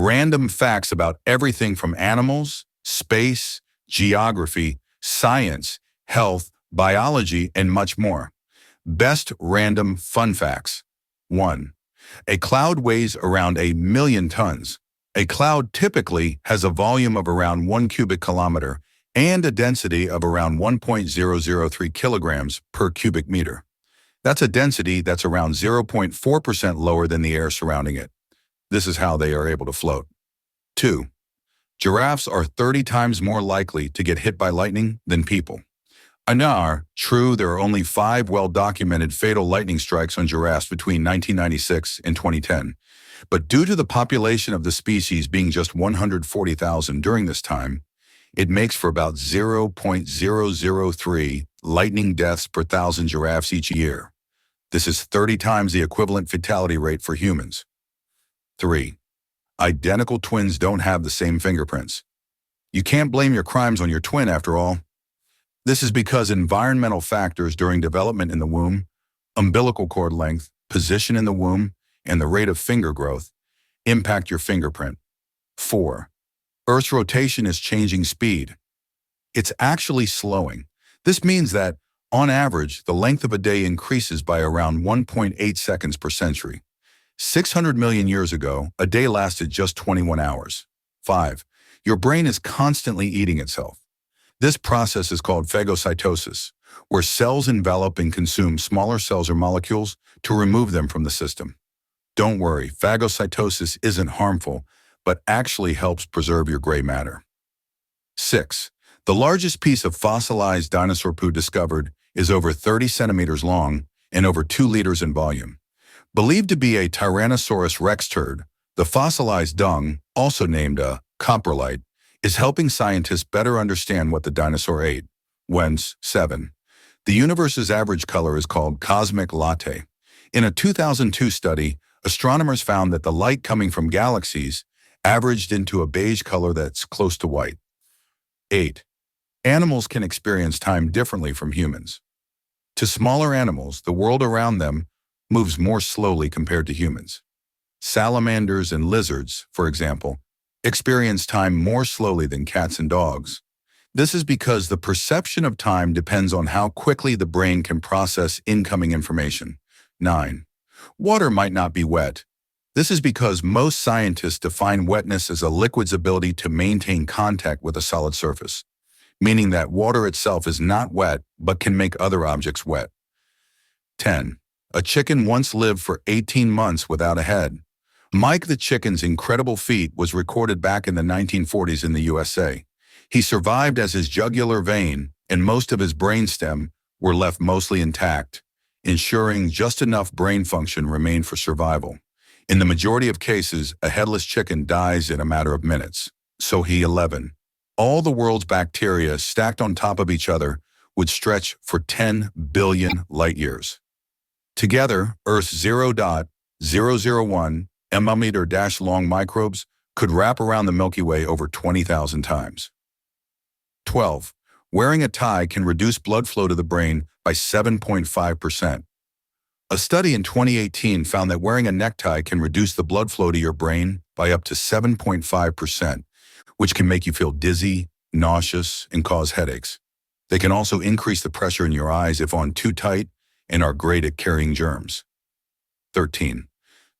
Random facts about everything from animals, space, geography, science, health, biology, and much more. Best random fun facts. 1. A cloud weighs around 1,000,000 tons. A cloud typically has a volume of around 1 cubic kilometer and a density of around 1.003 kilograms per cubic meter. That's a density that's around 0.4% lower than the air surrounding it. This is how they are able to float. 2. Giraffes are 30 times more likely to get hit by lightning than people. True, there are only 5 well-documented fatal lightning strikes on giraffes between 1996 and 2010. But due to the population of the species being just 140,000 during this time, it makes for about 0.003 lightning deaths per 1,000 giraffes each year. This is 30 times the equivalent fatality rate for humans. 3. Identical twins don't have the same fingerprints. You can't blame your crimes on your twin after all. This is because environmental factors during development in the womb, umbilical cord length, position in the womb, and the rate of finger growth impact your fingerprint. 4. Earth's rotation is changing speed. It's actually slowing. This means that, on average, the length of a day increases by around 1.8 seconds per century. 600 million years ago, a day lasted just 21 hours. 5. Your brain is constantly eating itself. This process is called phagocytosis, where cells envelop and consume smaller cells or molecules to remove them from the system. Don't worry, phagocytosis isn't harmful, but actually helps preserve your gray matter. 6. The largest piece of fossilized dinosaur poo discovered is over 30 centimeters long and over 2 liters in volume. Believed to be a Tyrannosaurus rex turd, the fossilized dung, also named a coprolite, is helping scientists better understand what the dinosaur ate. 7. The universe's average color is called cosmic latte. In a 2002 study, astronomers found that the light coming from galaxies averaged into a beige color that's close to white. 8. Animals can experience time differently from humans. To smaller animals, the world around them moves more slowly compared to humans. Salamanders and lizards, for example, experience time more slowly than cats and dogs. This is because the perception of time depends on how quickly the brain can process incoming information. 9. Water might not be wet. This is because most scientists define wetness as a liquid's ability to maintain contact with a solid surface, meaning that water itself is not wet but can make other objects wet. 10. A chicken once lived for 18 months without a head. Mike the chicken's incredible feat was recorded back in the 1940s in the USA. He survived as his jugular vein and most of his brainstem were left mostly intact, ensuring just enough brain function remained for survival. In the majority of cases, a headless chicken dies in a matter of minutes. So 11. All the world's bacteria stacked on top of each other would stretch for 10 billion light years. Together, Earth's 0.001 mm-long microbes could wrap around the Milky Way over 20,000 times. 12. Wearing a tie can reduce blood flow to the brain by 7.5%. A study in 2018 found that wearing a necktie can reduce the blood flow to your brain by up to 7.5%, which can make you feel dizzy, nauseous, and cause headaches. They can also increase the pressure in your eyes if on too tight and are great at carrying germs. 13.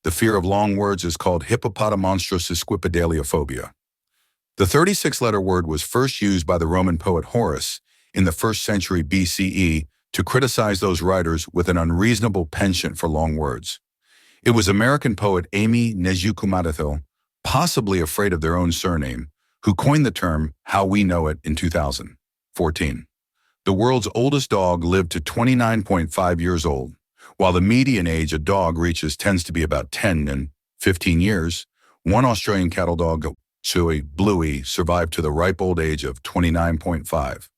The fear of long words is called hippopotamonstrosesquipedaliophobia. The 36-letter word was first used by the Roman poet Horace in the 1st century BCE to criticize those writers with an unreasonable penchant for long words. It was American poet Amy Nezhukumatathil, possibly afraid of their own surname, who coined the term how we know it in 2000. 14. The world's oldest dog lived to 29.5 years old. While the median age a dog reaches tends to be about 10 and 15 years, one Australian cattle dog, Chewy Bluey, survived to the ripe old age of 29.5.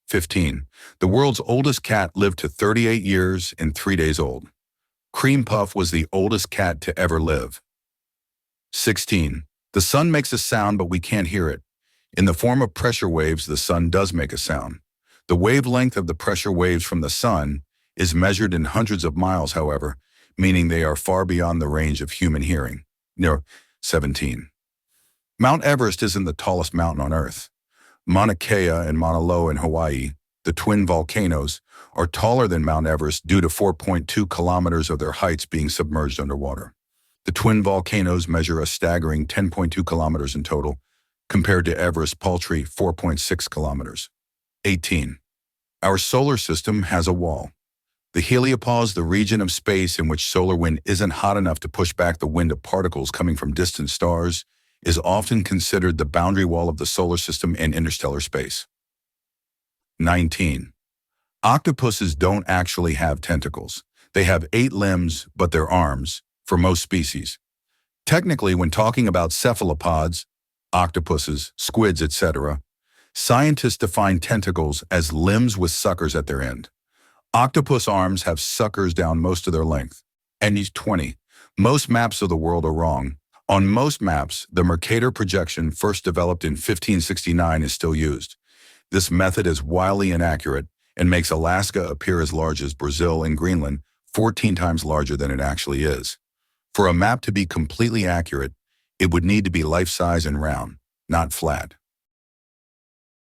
15. The world's oldest cat lived to 38 years and 3 days old. Cream Puff was the oldest cat to ever live. 16. The sun makes a sound, but we can't hear it. In the form of pressure waves, the sun does make a sound. The wavelength of the pressure waves from the sun is measured in hundreds of miles, however, meaning they are far beyond the range of human hearing. 17. Mount Everest isn't the tallest mountain on Earth. Mauna Kea and Mauna Loa in Hawaii, the twin volcanoes, are taller than Mount Everest due to 4.2 kilometers of their heights being submerged underwater. The twin volcanoes measure a staggering 10.2 kilometers in total, compared to Everest's paltry 4.6 kilometers. 18. Our solar system has a wall. The heliopause, the region of space in which solar wind isn't hot enough to push back the wind of particles coming from distant stars, is often considered the boundary wall of the solar system and interstellar space. 19. Octopuses don't actually have tentacles. They have 8 limbs, but they're arms, for most species. Technically, when talking about cephalopods, octopuses, squids, etc., scientists define tentacles as limbs with suckers at their end. Octopus arms have suckers down most of their length. And 20. Most maps of the world are wrong. On most maps, the Mercator projection, first developed in 1569, is still used. This method is wildly inaccurate and makes Alaska appear as large as Brazil and Greenland, 14 times larger than it actually is. For a map to be completely accurate, it would need to be life-size and round, not flat.